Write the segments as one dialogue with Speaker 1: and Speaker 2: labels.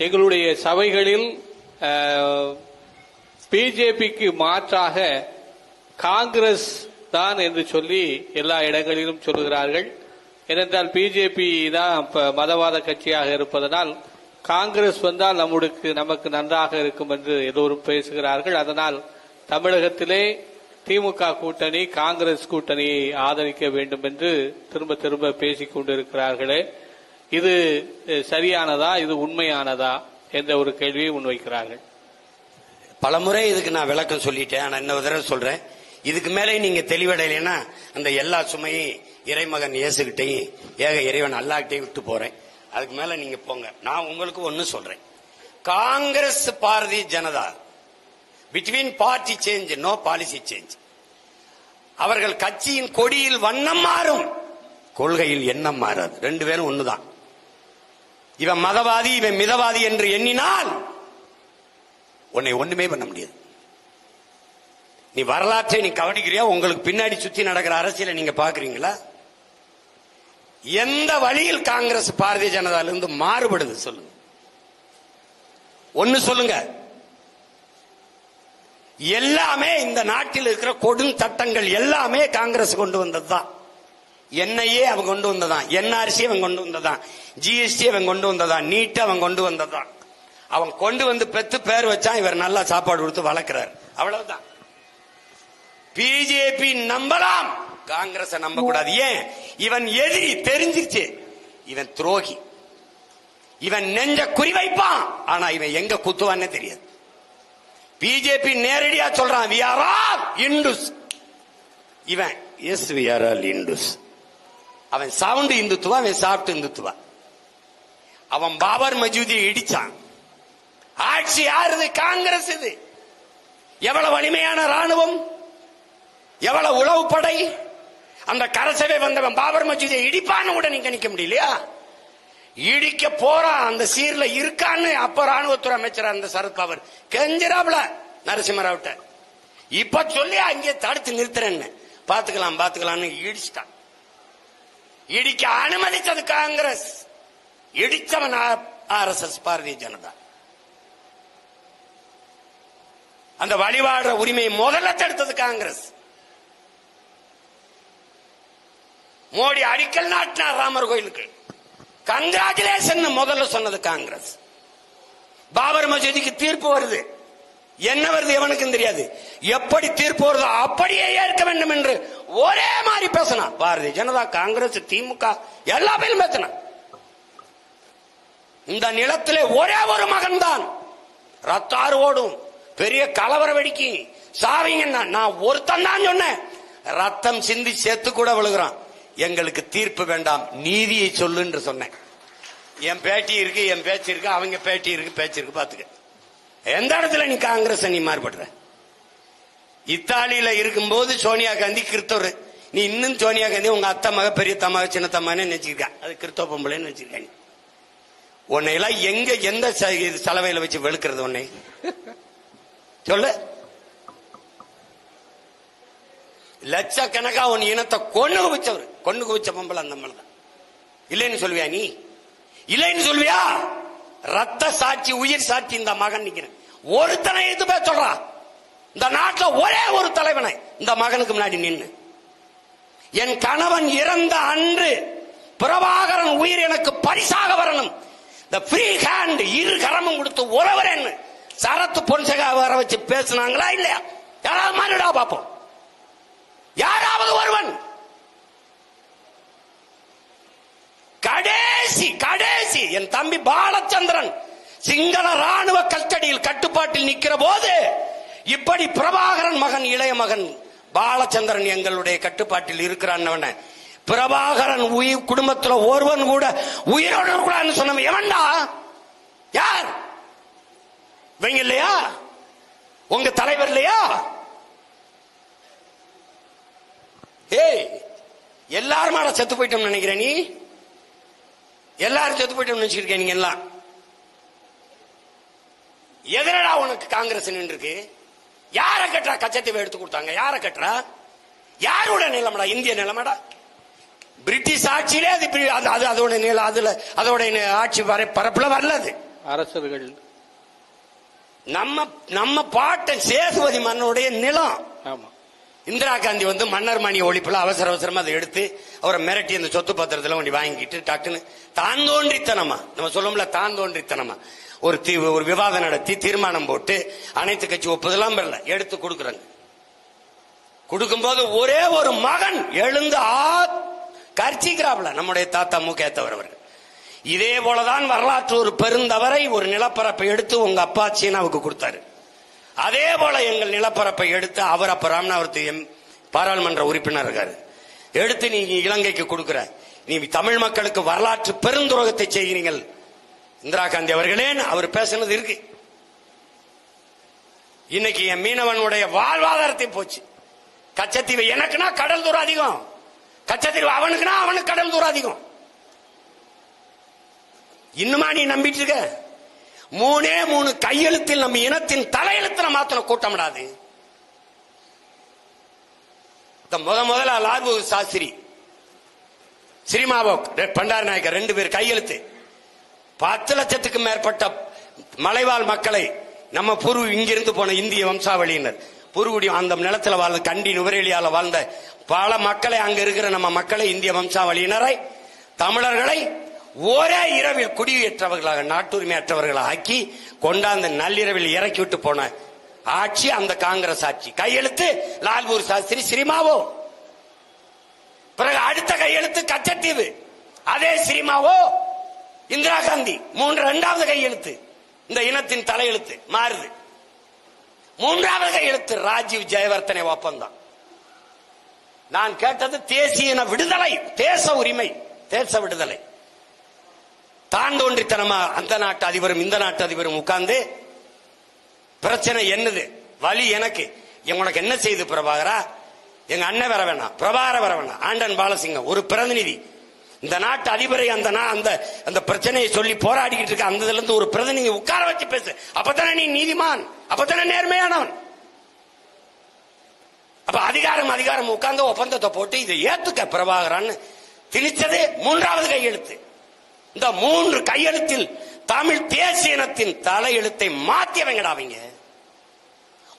Speaker 1: எங்களுடைய சபைகளில் பிஜேபிக்கு மாற்றாக காங்கிரஸ் தான் என்று சொல்லி எல்லா இடங்களிலும் சொல்லுகிறார்கள். ஏனென்றால் பிஜேபி தான் மதவாத கட்சியாக இருப்பதனால் காங்கிரஸ் வந்தால் நமக்கு நன்றாக இருக்கும் என்று எல்லோரும் பேசுகிறார்கள். அதனால் தமிழகத்திலே திமுக கூட்டணி காங்கிரஸ் கூட்டணியை ஆதரிக்க வேண்டும் என்று திரும்ப திரும்ப பேசிக் கொண்டிருக்கிறார்களே, இது சரியானதா, இது உண்மையானதா என்ற ஒரு கேள்வியை முன்வைக்கிறார்கள்.
Speaker 2: பலமுறை இதுக்கு நான் விளக்கம் சொல்லிட்டேன். ஆனா இன்னொரு தடவை சொல்றேன், இதுக்கு மேலே நீங்க தெளிவடையினா அந்த எல்லா சுமையும் இறைமகன் இயேசுகிட்டையும் ஏக இறைவன் அல்லாஹ்கிட்டையும் விட்டு போறேன். அதுக்கு மேல நீங்க போங்க. நான் உங்களுக்கு ஒன்னு சொல்றேன், Congress Bharatiya Janata between party change no policy change. அவர்கள் கட்சியின் கொடியில் வண்ணம் மாறும், கொள்கையில் எண்ணம் மாறாது. ரெண்டு பேரும் ஒண்ணுதான். இவன் மதவாதி இவன் மிதவாதி என்று எண்ணினால் உன்னை ஒண்ணுமே பண்ண முடியாது. நீ வரலாற்றை நீ கவனிக்கிறியா? உங்களுக்கு பின்னாடி சுத்தி நடக்கிற அரசியலை நீங்க பாக்குறீங்களா? எந்த வழியில் காங்கிரஸ் பாரதிய ஜனதால இருந்து மாறுபடுது சொல்லுங்க. ஒன்னு சொல்லுங்க. எல்லாமே இந்த நாட்டில் இருக்கிற கொடும் சட்டங்கள் எல்லாமே காங்கிரஸ் கொண்டு வந்ததுதான். என்ஐஏ அவன் கொண்டு வந்ததான், என்ஆர்சி அவன் கொண்டு வந்ததான், ஜிஎஸ்டி அவன் கொண்டு வந்ததான், நீட் அவன் கொண்டு வந்ததான். அவன் கொண்டு வந்து பெத்து பேர் வச்சான். இவர் நல்லா சாப்பாடு கொடுத்து வளர்க்கிறார். அவ்வளவுதான். பிஜேபி நம்பலாம், காங்கிரஸ் நம்ப கூடாது. ஏன்? இவன் எதிரி தெரிஞ்சிருச்சு. இவன் துரோகி. இவன் நெஞ்ச குறிவைப்பான். ஆனா இவன் எங்க குத்துவான்னு தெரியாது. பிஜேபி நேரடியா சொல்றான், we are all Hindus. இவன் yes we are all Hindus. அவன் சவுண்ட் இந்துத்துவா, அவன் சாப்பிட்டு இந்துத்துவா. அவன் பாபர் மசூதியை இடிச்சான். ஆட்சி யாருது? காங்கிரஸ். இது எவ்வளவு வலிமையான ராணுவம், எவ்வளவு உளவு படை. அந்த கரசவை வந்தவன் பாபர் மசூதியை இடிப்பான்னு கூட நீங்க நிக்க முடியலையா? இடிக்க போறான். அந்த சீர்ல இருக்கான்னு அப்ப ராணுவத்துறை அமைச்சர் அந்த சரத்பவர் கெஞ்சிராப்ல நரசிம்மராவ்ட்ட. இப்ப சொல்லி அங்கே தடுத்து நிறுத்துறேன்னு பாத்துக்கலாம்னு இடிச்சிட்டான். இடிக்க அனுமதித்தது காங்கிரஸ், இடிச்சவன் ஆர்எஸ்எஸ் பாரதிய ஜனதா. அந்த வழிபாடுற உரிமையை முதல்ல தடுத்தது காங்கிரஸ். மோடி அடிக்கல் நாட்டினார் ராமர் கோயிலுக்கு, கங்க்ராச்சுலேஷன் முதல்ல சொன்னது காங்கிரஸ். பாபர் மசூதிக்கு தீர்ப்பு வருது, என்ன வருது எவனுக்கும் தெரியாது. எப்படி தீர்ப்பு வருதோ அப்படியே ஏற்க வேண்டும் என்று ஒரே மாதிரி பேசினா பாரதிய ஜனதா, காங்கிரஸ், திமுக எல்லா பேரும் பேசின. இந்த நிலத்திலே ஒரே ஒரு மகன் தான், ரத்தாறு ஓடும், பெரிய கலவர வெடிக்கி சாவிங்க. நான் ஒருத்தன் தான் சொன்னேன், ரத்தம் சிந்தி செத்து கூட விழுகிறான். எங்களுக்கு தீர்ப்பு வேண்டாம், நீதியை சொல்லு என்று சொன்னேன். என் பேட்டி இருக்கு, என் பேச்சு இருக்கு, அவங்க பேட்டி இருக்கு, பேச்சு இருக்கு. பாத்துக்க, எந்த இடத்துல நீ காங்கிரஸ் நீ மாறுபடுற? இத்தாலியில இருக்கும்போது சோனியா காந்தி கிறிஸ்தவர், நீ இன்னும் சோனியா காந்தி உங்க அத்தை மக பெரிய தமாக சின்ன தம்மானே நினைச்சிருக்க, அது கிறிஸ்தவ பொம்பளைன்னு நினைச்சிருக்க. உன்னை எல்லாம் எங்க எந்த சலவையில வச்சு வெளுக்கிறது? உன்னை சொல்லு. லட்சக்கணக்கா உன் இனத்தை கொண்டு குவிச்சவர், கொண்டு குவிச்ச பொம்பளை அந்த மாதிரிதான். இல்லைன்னு சொல்வியா? நீ இல்லைன்னு சொல்வியா? ரத்த சாட்சி, உயிர் சாட்சி இந்த மகன் நிக்கிறேன். ஒருத்தனை எது பேர் சொல்றா? இந்த நாட்டில் ஒரே ஒரு தலைவனை இந்த மகனுக்கு முன்னாடி நின்று, என் கணவன் இறந்த அன்று பிரபாகரன் உயிர் எனக்கு பரிசாக வரணும், இந்த ஃப்ரீ ஹேண்ட் இரு கரமும் கொடுத்து உறவரேன்னு சரத்து பொன்சகா வர வச்சு பேசினாங்களா இல்லையா? யாராவது மாறிடா பாப்போம், யாராவது ஒருவன். கடைசி என் தம்பி பாலச்சந்திரன் சிங்கள ராணுவ கஸ்டடியில் கட்டுப்பாட்டில் நிற்கிற போது இப்படி பிரபாகரன் மகன் இளைய மகன் பாலச்சந்திரன் எங்களுடைய கட்டுப்பாட்டில் இருக்கிறான். பிரபாகரன் உயிர் குடும்பத்தில் ஒருவன் கூட உயிரோடு கூடாதுன்னு சொன்ன எவன்டா? யார்? இவங்க இல்லையா? உங்க தலைவர் இல்லையா? ஏய், எல்லாரும் செத்து போயிட்டோம் நினைக்கிறேன். நீ எல்லாரும் செத்து போயிட்டோம் நினைச்சிருக்க. நீங்க எல்லாம் எதிரடா உனக்கு காங்கிரஸ் நின்று? யார கட்டுறா? கச்சத்தீவை எடுத்து கொடுத்தாங்க. யார கட்டுறா? யாரோட நிலமடா? இந்திய நிலமடா. பிரிட்டிஷ் ஆட்சியிலே அது அதோட நிலம், அதுல அதோட ஆட்சி பரப்புல வரல. அது
Speaker 1: அரசர்கள்
Speaker 2: நம்ம பாட்டன் சேதுபதி மன்னனுடைய நிலம்.
Speaker 1: ஆமா.
Speaker 2: இந்திரா காந்தி வந்து மன்னர் மணி ஒழிப்புல அவசர அவசரமா அதை எடுத்து அவரை மிரட்டி அந்த சொத்து பத்திரத்துல கொண்டு வாங்கிட்டு டக்குன்னு தான் தோன்றித்தனமா, நம்ம சொல்லும்ல தான் தோன்றித்தனமா ஒரு விவாதம் நடத்தி தீர்மானம் போட்டு அனைத்து கட்சி ஒப்புதலாம் பெறல எடுத்து கொடுக்குறாங்க. கொடுக்கும்போது ஒரே ஒரு மகன் எழுந்து கர்ச்சிக்கிறாப்ல நம்முடைய தாத்தா முகேத்தவர் அவர்கள். இதே போலதான் வரலாற்று ஒரு பெருந்தவரை ஒரு நிலப்பரப்பை எடுத்து உங்க அப்பா சீனாவுக்கு கொடுத்தாரு. அதே போல எங்கள் நிலப்பரப்பை எடுத்து அவர் அப்ப ராமநாதபுரத்து பாராளுமன்ற உறுப்பினர் இருக்காரு, எடுத்து நீங்க இலங்கைக்கு கொடுக்கிற, நீ தமிழ் மக்களுக்கு வரலாற்று பெருந்துரோகத்தை செய்கிறீர்கள் இந்திரா காந்தி அவர்களே அவர் பேசினது இருக்கு. இன்னைக்கு என் மீனவனுடைய வாழ்வாதாரத்தை போச்சு. கச்சத்தீவு எனக்குன்னா கடல் தூரம் அதிகம், கச்சத்தீவு அவனுக்குன்னா அவனுக்கு கடல் தூரம் அதிகம். இன்னுமா நீ நம்பிட்டு இருக்க? 3 கையெழுத்தில் நம்ம இனத்தின் தலையெழுத்துல மாத்திர கூட்டமிடாது. முதல்ல லால் பகதூர் சாஸ்திரி, ஸ்ரீமாவோ பண்டாரி நாயக்கர் 2 பேர் கையெழுத்து 10 லட்சத்துக்கு மேற்பட்ட மலைவாழ் மக்களை நம்ம இங்கிருந்து போன இந்திய வம்சாவளியினர் பூர்வகுடி அந்த நிலத்தில் வாழ்ந்த கண்டி நுவரேலியால வாழ்ந்த பல மக்களை, அங்க இருக்கிற நம்ம மக்களை, இந்திய வம்சாவளியினரை, தமிழர்களை ஒரே இரவில் குடியேற்றவர்களாக நாட்டுரிமையற்றவர்களாக ஆக்கி கொண்டாந்து நள்ளிரவில் இறக்கி விட்டு போன ஆட்சி அந்த காங்கிரஸ் ஆட்சி. கையெழுத்து லால் பகதூர் சாஸ்திரி, ஸ்ரீமாவோ. பிறகு அடுத்த கையெழுத்து கச்சத்தீவு, அதே ஸ்ரீமாவோ, இந்திரா காந்தி. 2வது கையெழுத்து இந்த இனத்தின் தலையெழுத்து மாறுது. 3வது கையெழுத்து ராஜீவ் ஜெயவர்தனை ஒப்பந்தம். நான் கேட்டது தேசிய இன விடுதலை, தேச உரிமை, தேச விடுதலை. தான் தோன்றித்தனமா அந்த நாட்டு அதிபரும் இந்த நாட்டு அதிபரும் உட்கார்ந்து பிரச்சனை என்னது, வலி எனக்கு, உனக்கு என்ன செய்து பிரபாகரா, எங்க அண்ணன் வர வேணாம், பிரபாகர வர வேணாம், ஆண்டன் பாலசிங்கம் ஒரு பிரதிநிதி இந்த நாட்டு அதிபரை அந்த பிரச்சனையை சொல்லி போராடிக்கிட்டு இருக்க அந்த இதுல இருந்து ஒரு பிரதிநிதி உட்கார வச்சு பேசு. அப்பதானே நீ நீதிமான், அப்பதானே நேர்மையானவன். அப்ப அதிகாரம் உட்கார்ந்து ஒப்பந்தத்தை போட்டு இதை ஏத்துக்க பிரபாகரான்னு திணிச்சது 3வது கையெழுத்து. இந்த 3 கையெழுத்தில் தமிழ் தேசிய இனத்தின் தலையெழுத்தை மாத்தியவங்கடாவீங்க.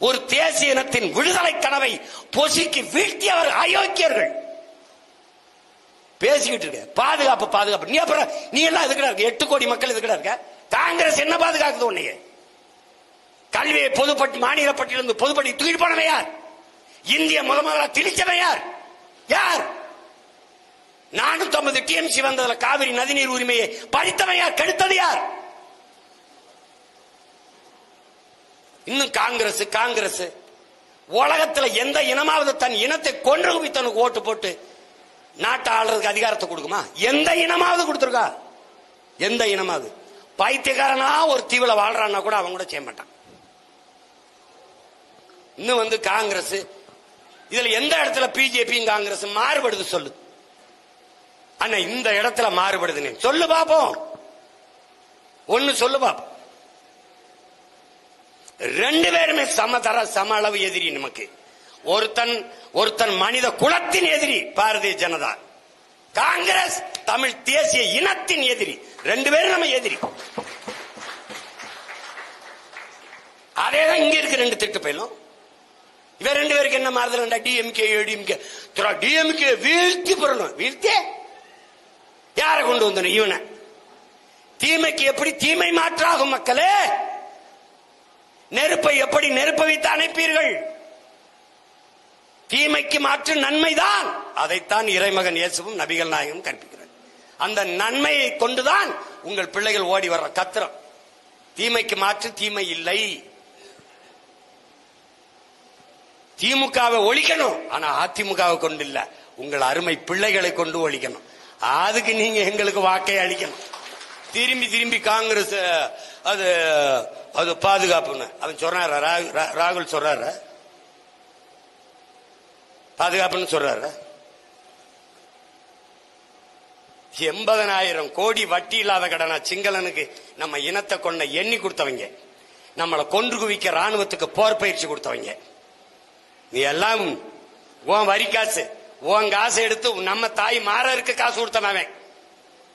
Speaker 2: ஒரு தேசிய இனத்தின் விடுதலை கனவை பொசுக்கி வீழ்த்தியவர் அயோக்கியர்கள். பேசிக்கிட்டு இருக்க பாதுகாப்பு நீ அப்புறம் நீ எல்லாம் எதுக்கடா இருக்க? 8 கோடி மக்கள் எதுக்கடா இருக்க? காங்கிரஸ் என்ன பாதுகாக்குது உன்னைய? கல்வியை பொதுப்பட்டி மாநில பட்டியலிருந்து பொதுப்பட்டி தூக்கிட்டு போனவன் யார்? இந்திய முதல்ல திணிச்சவன் யார்? 450 டிஎம்சி வந்ததுல காவிரி நதிநீர் உரிமையை பறித்தவன் யார்? கெடுத்தது யார்? இன்னும் காங்கிரஸ் உலகத்துல எந்த இனமாவது தன் இனத்தை கொன்று குவித்தனுக்கு ஓட்டு போட்டு நாட்டை ஆளுறதுக்கு அதிகாரத்தை கொடுக்குமா? எந்த இனமாவது கொடுத்திருக்கா? எந்த இனமாவது? பைத்தியக்காரனா ஒரு தீவுல வாழ்றான்னா கூட அவங்க கூட செய்ய மாட்டான். இன்னும் காங்கிரஸ் இதுல எந்த இடத்துல பிஜேபி காங்கிரஸ் மாறுபடுது சொல்லு அண்ணா. இந்த இடத்துல மாறுபடுது சொல்லு பாப்போம், ஒன்னு சொல்லு பாப்போம். 2 பேருமே சம அளவு எதிரி நமக்கு. ஒருத்தன் மனித குலத்தின் எதிரி பாரதிய ஜனதா, காங்கிரஸ் தமிழ் தேசிய இனத்தின் எதிரி. 2 பேரும் நம்ம எதிரி. அதேதான் இங்க இருக்கு 2 திட்டு போயிலும். இவ 2 பேருக்கு என்ன மாறுதல்? டிஎம்கே ஏடிஎம்கே டிஎம்கே வீழ்த்தி பெறணும். வீழ்த்தி யாரை கொண்டு வந்தன? இவனை. தீமைக்கு எப்படி தீமை மாற்றாகும் மக்களே? நெருப்பை எப்படி நெருப்ப வைத்து அணைப்பீர்கள்? தீமைக்கு மாற்று நன்மைதான். அதைத்தான் இறைமகன் இயேசுவும் நபிகள் நாயகம் கற்பிக்கிறார். அந்த நன்மையை கொண்டுதான் உங்கள் பிள்ளைகள் ஓடி வர்ற கத்திரம். தீமைக்கு மாற்று தீமை இல்லை. திமுகவை ஒழிக்கணும், ஆனா அதிமுகவை கொண்டு இல்ல, உங்கள் அருமை பிள்ளைகளை கொண்டு ஒழிக்கணும். அதுக்கு நீங்க எங்களுக்கு வாக்கை அளிக்கணும். திரும்பி காங்கிரஸ் அது பாதுகாப்புன்னு அவன் சொல்றாரு, ராகுல் சொல்றாரு, பாதுகாப்புன்னு சொல்றாரு. 80,000 கோடி வட்டி இல்லாத கடனா சிங்களனுக்கு நம்ம இனத்தை கொண்ட எண்ணி கொடுத்தவங்க, நம்மளை கொன்று குவிக்க ராணுவத்துக்கு போர் பயிற்சி கொடுத்தவங்க. நீ எல்லாம் உன் வரி காசு, உன் காசை எடுத்து நம்ம தாய் மாறருக்கு காசு கொடுத்தவன்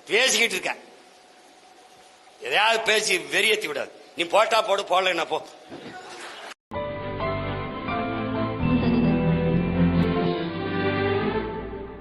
Speaker 2: பேசிக்கிட்டு இருக்க. எதையாவது பேசி வெறியேத்தி விடாது. நீ போட்டா போடு, போடலைன்னா போ.